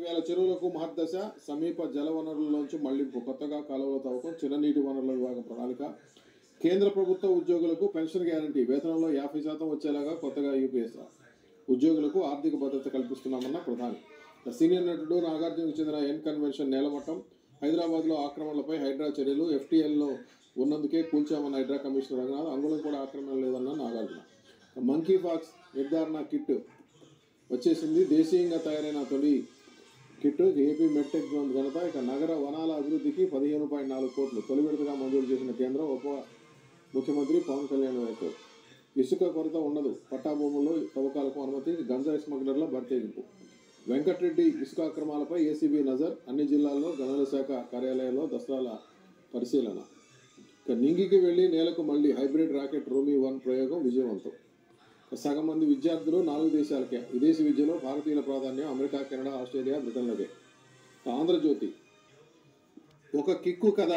వేల చెరువులకు మహర్దశ, సమీప జల వనరుల్లోంచి మళ్లింపు, కొత్తగా కాలువల తవ్వకం, చిన్ననీటి వనరుల విభాగం ప్రణాళిక, కేంద్ర ప్రభుత్వ ఉద్యోగులకు పెన్షన్ గ్యారంటీ, వేతనంలో 50% వచ్చేలాగా కొత్తగా యూపీఎస్ ఉద్యోగులకు ఆర్థిక భద్రత కల్పిస్తున్నామన్న ప్రధాని. సీనియర్ నటుడు నాగార్జునకు చెందిన ఎన్ కన్వెన్షన్ నేలమట్టం, హైదరాబాద్లో ఆక్రమణలపై హైడ్రా చర్యలు, ఎఫ్టీఎల్లో ఉన్నందుకే కూల్చామన్న హైడ్రా కమిషనర్ రంగనాథ్, అంగుళం కూడా ఆక్రమణ లేదన్న నాగార్జున. మంకీ పాక్స్ నిర్ధారణ కిట్ వచ్చేసింది. దేశీయంగా తయారైన తొలి కిట్ ఏపీ మెడ్టెక్ ఘనత. ఇక నగర వనాల అభివృద్ధికి 15.4 కోట్లు తొలి విడతగా మంజూరు చేసిన కేంద్రం. ఉప ముఖ్యమంత్రి పవన్ కళ్యాణ్ వ్యాఖ్యలు. ఇసుక కొరత ఉండదు, పట్టా భూముల్లో తవ్వకాలకు అనుమతి, గంజాయి స్మగ్లర్ల బరితెగింపు. వెంకటరెడ్డి ఇసుక అక్రమాలపై ఏసీబీ నజర్, అన్ని జిల్లాల్లో గనుల శాఖ కార్యాలయాల్లో దస్త్రాల పరిశీలన. ఇక నింగికి వెళ్లి నేలకు మళ్లీ హైబ్రిడ్ రాకెట్ రోమీ-1 ప్రయోగం విజయవంతం. సగం మంది విద్యార్థులు 4 దేశాలకే. విదేశీ విద్యలో భారతీయుల ప్రాధాన్యం అమెరికా, కెనడా, ఆస్ట్రేలియా, బ్రిటన్లకే. ఆంధ్రజ్యోతి ఒక కిక్కు కథ.